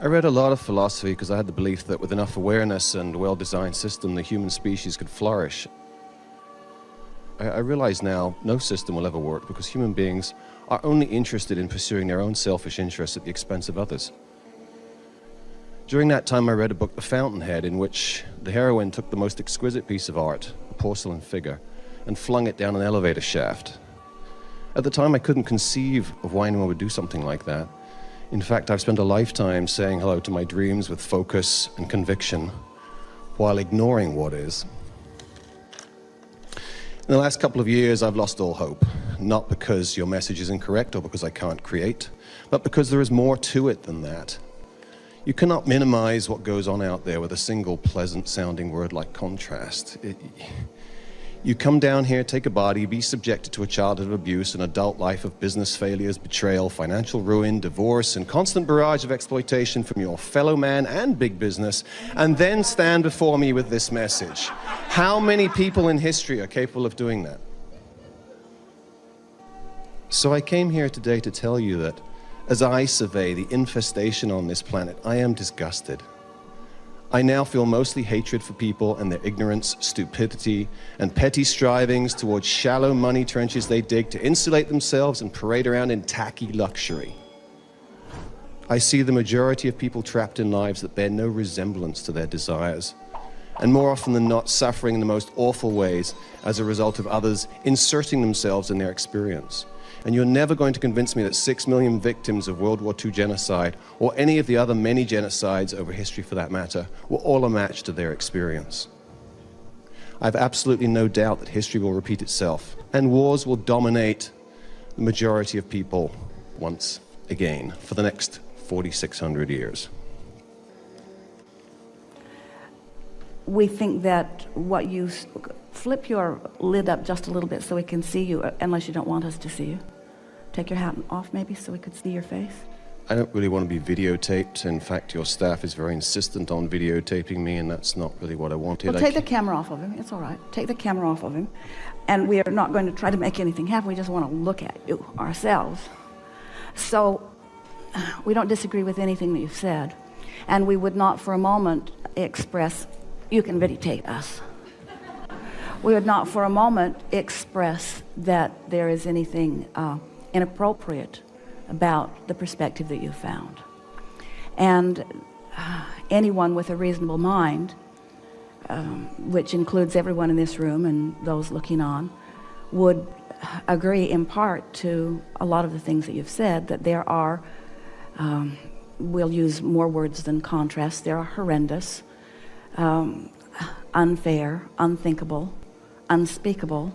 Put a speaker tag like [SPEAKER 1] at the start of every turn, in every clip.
[SPEAKER 1] I read a lot of philosophy because I had the belief that with enough awareness and a well-designed system, the human species could flourish. I realize now no system will ever work because human beings are only interested in pursuing their own selfish interests at the expense of others. During that time, I read a book, The Fountainhead, in which the heroine took the most exquisite piece of art, a porcelain figure, and flung it down an elevator shaft. At the time, I couldn't conceive of why anyone would do something like that. In fact, I've spent a lifetime saying hello to my dreams with focus and conviction while ignoring what is. In the last couple of years, I've lost all hope, not because your message is incorrect or because I can't create, but because there is more to it than that. You cannot minimize what goes on out there with a single pleasant-sounding word like contrast. You come down here, take a body, be subjected to a childhood of abuse, an adult life of business failures, betrayal, financial ruin, divorce, and constant barrage of exploitation from your fellow man and big business, and then stand before me with this message. How many people in history are capable of doing that? So I came here today to tell you that as I survey the infestation on this planet, I am disgusted. I now feel mostly hatred for people and their ignorance, stupidity, and petty strivings towards shallow money trenches they dig to insulate themselves and parade around in tacky luxury. I see the majority of people trapped in lives that bear no resemblance to their desires, and more often than not suffering in the most awful ways as a result of others inserting themselves in their experience. And you're never going to convince me that 6 million victims of World War II genocide, or any of the other many genocides over history for that matter, were all a match to their experience. I have absolutely no doubt that history will repeat itself, and wars will dominate the majority of people once again for the next 4,600 years.
[SPEAKER 2] We think that what you... Flip your lid up just a little bit so we can see you, unless you don't want us to see you. Take your hat off maybe so we could see your face.
[SPEAKER 1] I don't really want to be videotaped. In fact, your staff is very insistent on videotaping me, and that's not really what I wanted.
[SPEAKER 2] Well, take the camera off of him. It's all right. Take the camera off of him. And we are not going to try to make anything happen. We just want to look at you ourselves. So we don't disagree with anything that you've said. And we would not for a moment express, you can videotape us. We would not for a moment express that there is anything inappropriate about the perspective that you found. And anyone with a reasonable mind, which includes everyone in this room and those looking on, would agree in part to a lot of the things that you've said, that there are, we'll use more words than contrast, there are horrendous, unfair, unthinkable, unspeakable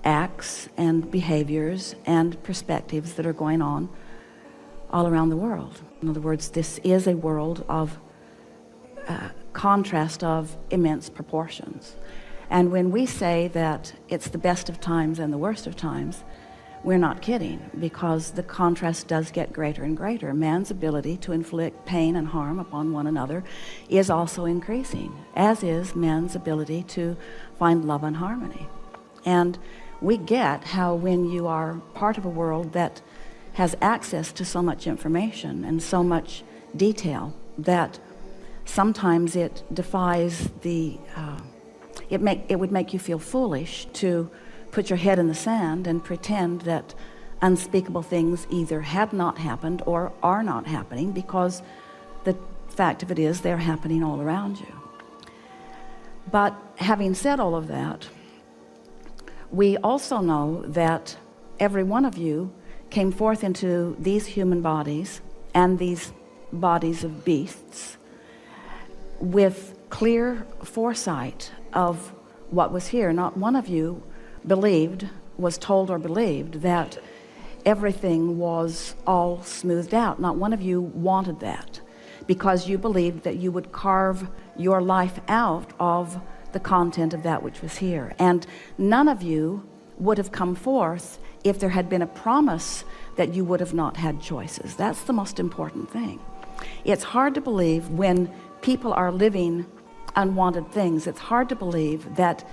[SPEAKER 2] acts and behaviors and perspectives that are going on all around the world. In other words, this is a world of contrast of immense proportions. And when we say that it's the best of times and the worst of times, we're not kidding, because the contrast does get greater and greater. Man's ability to inflict pain and harm upon one another is also increasing, as is man's ability to find love and harmony. And we get how when you are part of a world that has access to so much information and so much detail that sometimes it defies the, it would make you feel foolish to put your head in the sand and pretend that unspeakable things either have not happened or are not happening, because the fact of it is they're happening all around you. But having said all of that, we also know that every one of you came forth into these human bodies and these bodies of beasts with clear foresight of what was here. Not one of you believed, was told or believed that everything was all smoothed out. Not one of you wanted that, because you believed that you would carve your life out of the content of that which was here. And none of you would have come forth if there had been a promise that you would have not had choices. That's the most important thing. It's hard to believe when people are living unwanted things. It's hard to believe that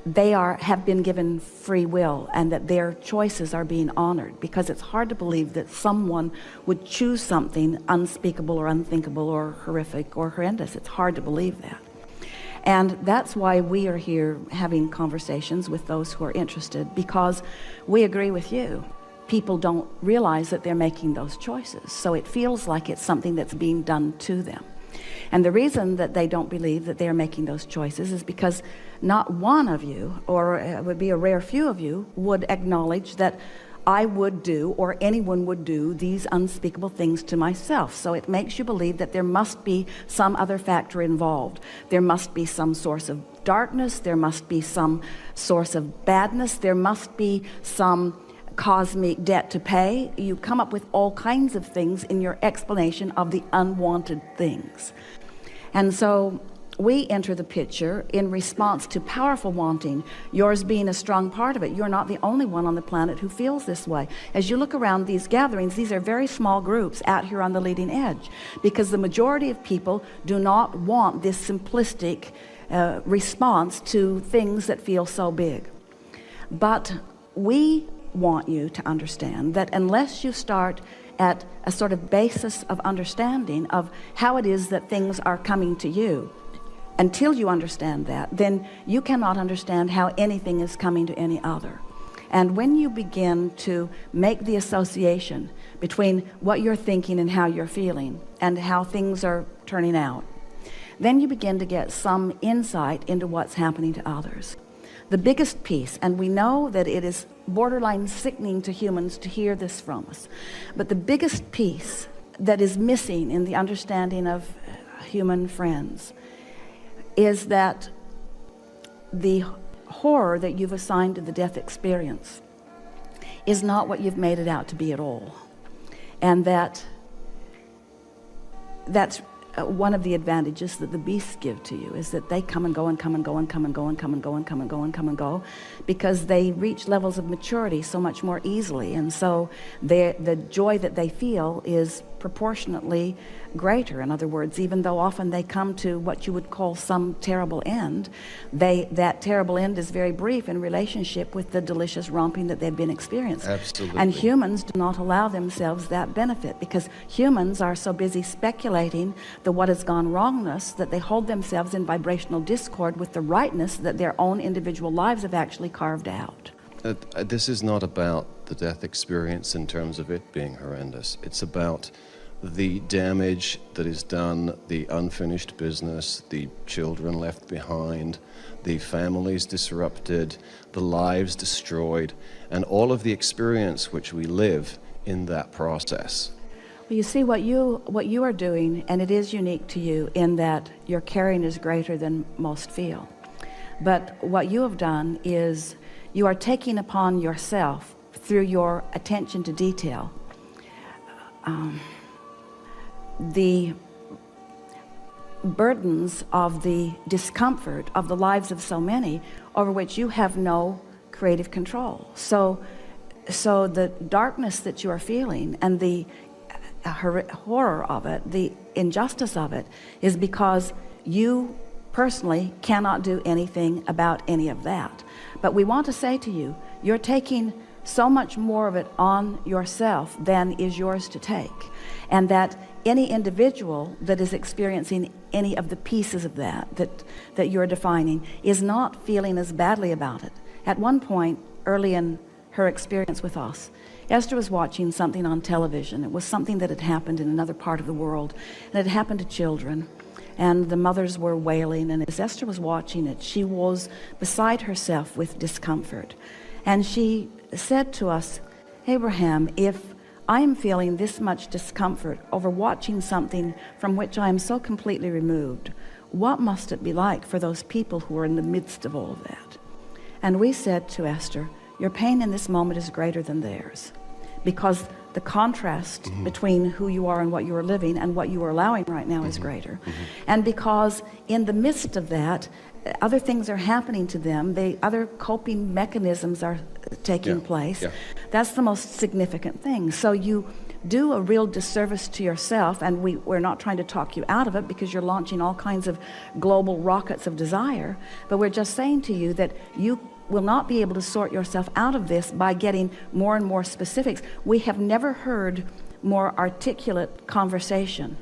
[SPEAKER 2] they have been given free will and that their choices are being honored, because it's hard to believe that someone would choose something unspeakable or unthinkable or horrific or horrendous. It's hard to believe that. And that's why we are here having conversations with those who are interested, because we agree with you. People don't realize that they're making those choices, so it feels like it's something that's being done to them. And the reason that they don't believe that they're making those choices is because not one of you, or it would be a rare few of you, would acknowledge that I would do, or anyone would do, these unspeakable things to myself. So it makes you believe that there must be some other factor involved. There must be some source of darkness. There must be some source of badness. There must be some cosmic debt to pay. You come up with all kinds of things in your explanation of the unwanted things. And so we enter the picture in response to powerful wanting, yours being a strong part of it. You're not the only one on the planet who feels this way. As you look around these gatherings, these are very small groups out here on the leading edge, because the majority of people do not want this simplistic response to things that feel so big. But we want you to understand that unless you start at a sort of basis of understanding of how it is that things are coming to you, until you understand that, then you cannot understand how anything is coming to any other. And when you begin to make the association between what you're thinking and how you're feeling and how things are turning out, then you begin to get some insight into what's happening to others. The biggest piece, and we know that it is borderline sickening to humans to hear this from us, but the biggest piece that is missing in the understanding of human friends is that the horror that you've assigned to the death experience is not what you've made it out to be at all. And that's one of the advantages that the beasts give to you, is that they come and go and come and go and come and go and come and go and come and go and come and go, because they reach levels of maturity so much more easily. And so the joy that they feel is proportionately greater. In other words, even though often they come to what you would call some terrible end, that terrible end is very brief in relationship with the delicious romping that they've been experiencing.
[SPEAKER 1] Absolutely.
[SPEAKER 2] And humans do not allow themselves that benefit, because humans are so busy speculating the what has gone wrongness that they hold themselves in vibrational discord with the rightness that their own individual lives have actually carved out.
[SPEAKER 1] This is not about the death experience in terms of it being horrendous. It's about the damage that is done, the unfinished business, the children left behind, the families disrupted, the lives destroyed, and all of the experience which we live in that process.
[SPEAKER 2] Well, you see what you are doing, and it is unique to you in that your caring is greater than most feel. But what you have done is you are taking upon yourself, through your attention to detail, the burdens of the discomfort of the lives of so many over which you have no creative control. So the darkness that you are feeling and the horror of it, the injustice of it, is because you personally cannot do anything about any of that. But we want to say to you, you're taking so much more of it on yourself than is yours to take, and that any individual that is experiencing any of the pieces of that you're defining is not feeling as badly about it. At one point early in her experience with us, Esther was watching something on television. It was something that had happened in another part of the world, and it happened to children, and the mothers were wailing, and as Esther was watching it, she was beside herself with discomfort. And she said to us, Abraham, if I am feeling this much discomfort over watching something from which I am so completely removed, what must it be like for those people who are in the midst of all of that? And we said to Esther, your pain in this moment is greater than theirs, because the contrast between who you are and what you are living and what you are allowing right now is greater. And because in the midst of that, other things are happening to them, other coping mechanisms are taking place. That's the most significant thing. So you do a real disservice to yourself, and we're not trying to talk you out of it because you're launching all kinds of global rockets of desire, but we're just saying to you that you will not be able to sort yourself out of this by getting more and more specifics. We have never heard more articulate conversation.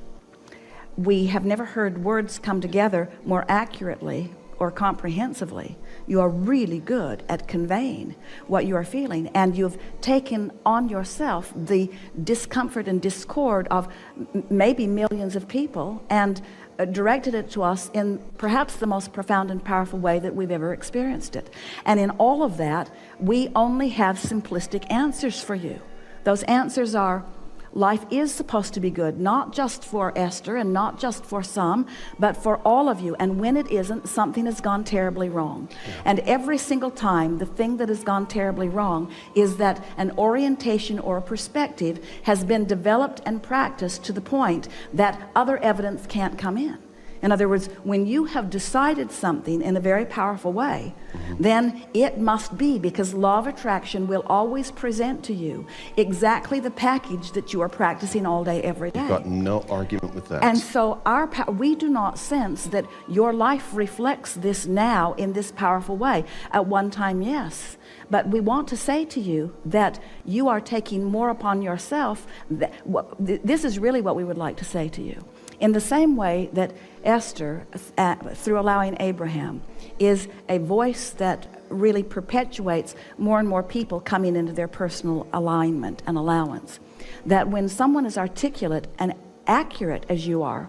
[SPEAKER 2] We have never heard words come together more accurately or comprehensively. You are really good at conveying what you are feeling, and you've taken on yourself the discomfort and discord of maybe millions of people and directed it to us in perhaps the most profound and powerful way that we've ever experienced it. And in all of that, we only have simplistic answers for you. Those answers are, life is supposed to be good, not just for Esther and not just for some, but for all of you. And when it isn't, something has gone terribly wrong. Yeah. And every single time, the thing that has gone terribly wrong is that an orientation or a perspective has been developed and practiced to the point that other evidence can't come in. In other words, when you have decided something in a very powerful way, then it must be, because law of attraction will always present to you exactly the package that you are practicing all day, every day.
[SPEAKER 1] I've got no argument with that.
[SPEAKER 2] And so we do not sense that your life reflects this now in this powerful way. At one time, yes. But we want to say to you that you are taking more upon yourself. This is really what we would like to say to you. In the same way that Esther, through allowing Abraham, is a voice that really perpetuates more and more people coming into their personal alignment and allowance. That when someone is articulate and accurate as you are,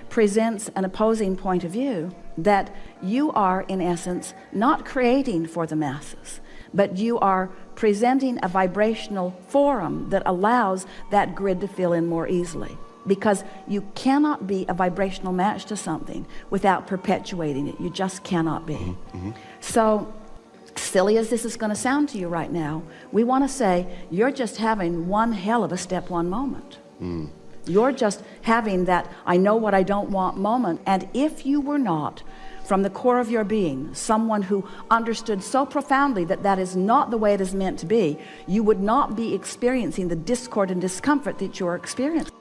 [SPEAKER 2] presents an opposing point of view, that you are, in essence, not creating for the masses, but you are presenting a vibrational forum that allows that grid to fill in more easily. Because you cannot be a vibrational match to something without perpetuating it. You just cannot be. So, silly as this is going to sound to you right now, we want to say you're just having one hell of a step one moment. You're just having that I know what I don't want moment. And if you were not, from the core of your being, someone who understood so profoundly that that is not the way it is meant to be, you would not be experiencing the discord and discomfort that you're experiencing.